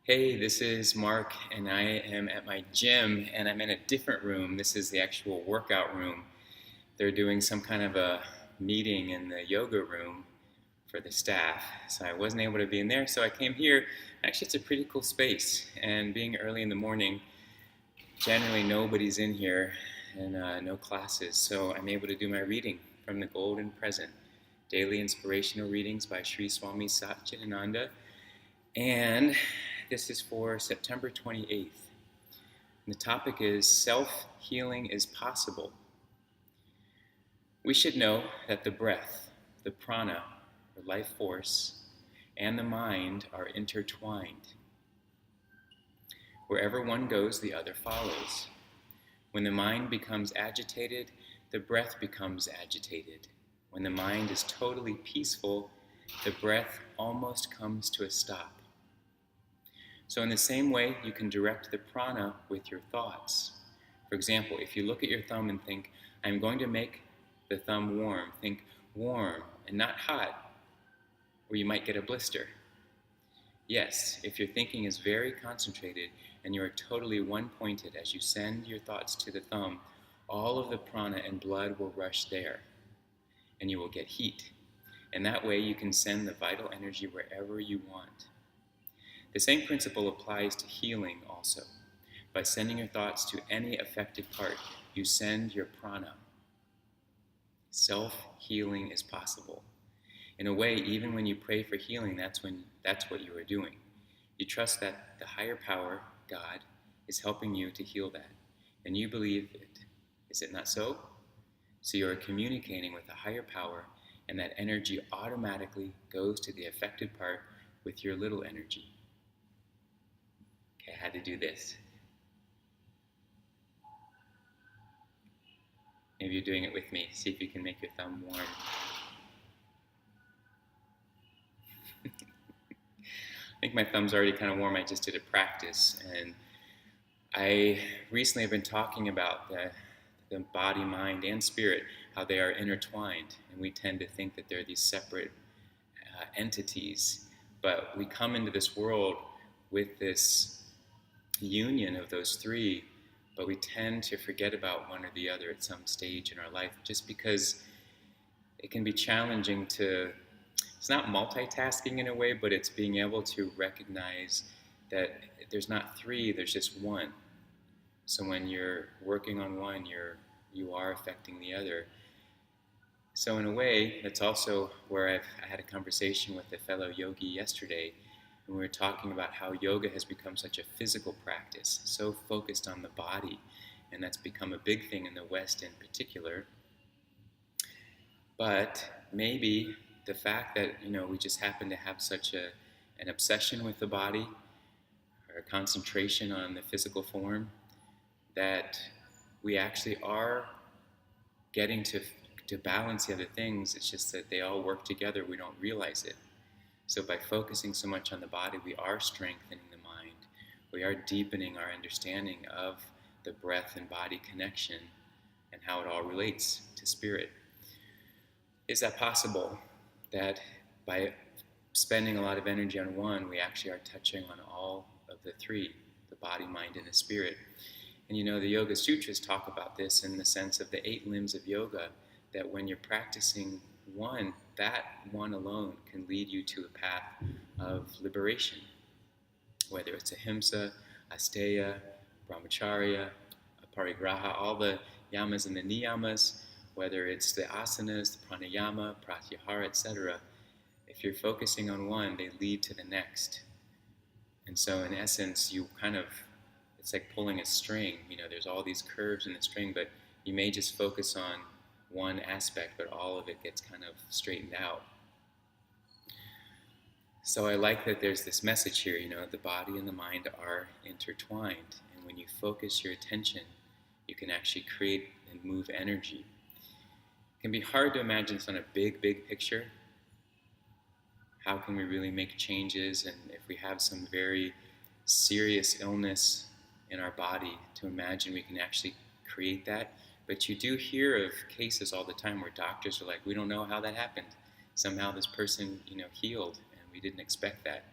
Hey, this is Mark, and I am at my gym, and I'm in a different room. This is the actual workout room. They're doing some kind of a meeting in the yoga room for the staff, so I wasn't able to be in there, so I came here. Actually, it's a pretty cool space, and being early in the morning, generally nobody's in here and no classes, so I'm able to do my reading from the Golden Present, Daily Inspirational Readings by Sri Swami Satchidananda. And this is for September 28th. And the topic is Self-Healing is Possible. We should know that the breath, the prana, or life force, and the mind are intertwined. Wherever one goes, the other follows. When the mind becomes agitated, the breath becomes agitated. When the mind is totally peaceful, the breath almost comes to a stop. So in the same way, you can direct the prana with your thoughts. For example, if you look at your thumb and think, I'm going to make the thumb warm, think warm and not hot, or you might get a blister. Yes, if your thinking is very concentrated and you are totally one-pointed as you send your thoughts to the thumb, all of the prana and blood will rush there, and you will get heat. And that way you can send the vital energy wherever you want. The same principle applies to healing also. By sending your thoughts to any affected part, you send your prana. Self-healing is possible. In a way, even when you pray for healing, that's what you are doing. You trust that the higher power, God, is helping you to heal that, and you believe it. Is it not so? So you are communicating with a higher power, and that energy automatically goes to the affected part with your little energy. Okay, I had to do this. Maybe you're doing it with me. See if you can make your thumb warm. I think my thumb's already kind of warm. I just did a practice. And I recently have been talking about the body, mind, and spirit, how they are intertwined. And we tend to think that they're these separate entities. But we come into this world with this union of those three, but we tend to forget about one or the other at some stage in our life just because it can be challenging to, it's not multitasking in a way, but it's being able to recognize that there's not three, there's just one. So when you're working on one, you are affecting the other. So in a way, that's also where I had a conversation with a fellow yogi yesterday, and we were talking about how yoga has become such a physical practice, so focused on the body, and that's become a big thing in the West in particular. But maybe the fact that we just happen to have such an obsession with the body, or a concentration on the physical form, that we actually are getting to balance the other things. It's just that they all work together. We don't realize it. So by focusing so much on the body, we are strengthening the mind. We are deepening our understanding of the breath and body connection and how it all relates to spirit. Is that possible that by spending a lot of energy on one, we actually are touching on all of the three, the body, mind, and the spirit? And the Yoga Sutras talk about this in the sense of the 8 limbs of yoga, that when you're practicing one, that one alone can lead you to a path of liberation. Whether it's ahimsa, asteya, brahmacharya, aparigraha, all the yamas and the niyamas, whether it's the asanas, the pranayama, pratyahara, etc. If you're focusing on one, they lead to the next. And so in essence, it's like pulling a string. There's all these curves in the string, but you may just focus on one aspect, but all of it gets kind of straightened out. So I like that there's this message here, the body and the mind are intertwined. And when you focus your attention, you can actually create and move energy. It can be hard to imagine this on a big, big picture. How can we really make changes? And if we have some very serious illness in our body, to imagine we can actually create that. But you do hear of cases all the time where doctors are like, we don't know how that happened. Somehow this person, healed, and we didn't expect that.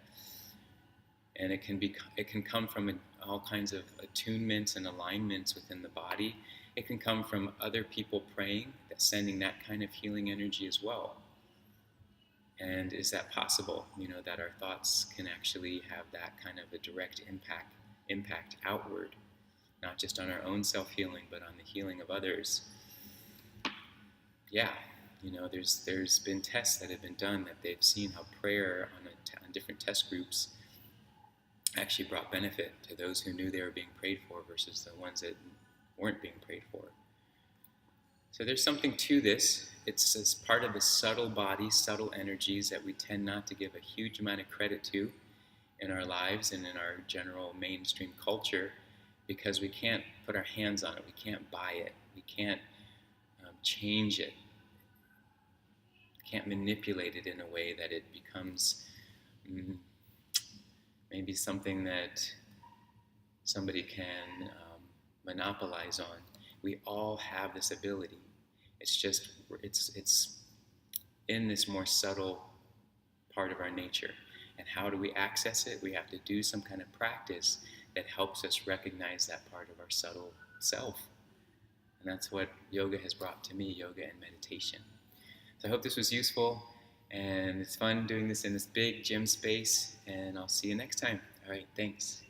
And it can come from all kinds of attunements and alignments within the body. It can come from other people praying, that sending that kind of healing energy as well. And is that possible? That our thoughts can actually have that kind of a direct impact outward, not just on our own self-healing, but on the healing of others. Yeah, there's been tests that have been done that they've seen how prayer on different test groups actually brought benefit to those who knew they were being prayed for versus the ones that weren't being prayed for. So there's something to this. It's as part of the subtle body, subtle energies that we tend not to give a huge amount of credit to in our lives and in our general mainstream culture, because we can't put our hands on it. We can't buy it. We can't change it. We can't manipulate it in a way that it becomes maybe something that somebody can monopolize on. We all have this ability. It's just, it's in this more subtle part of our nature. And how do we access it? We have to do some kind of practice that helps us recognize that part of our subtle self. And that's what yoga has brought to me, yoga and meditation. So I hope this was useful, and it's fun doing this in this big gym space, and I'll see you next time. All right, thanks.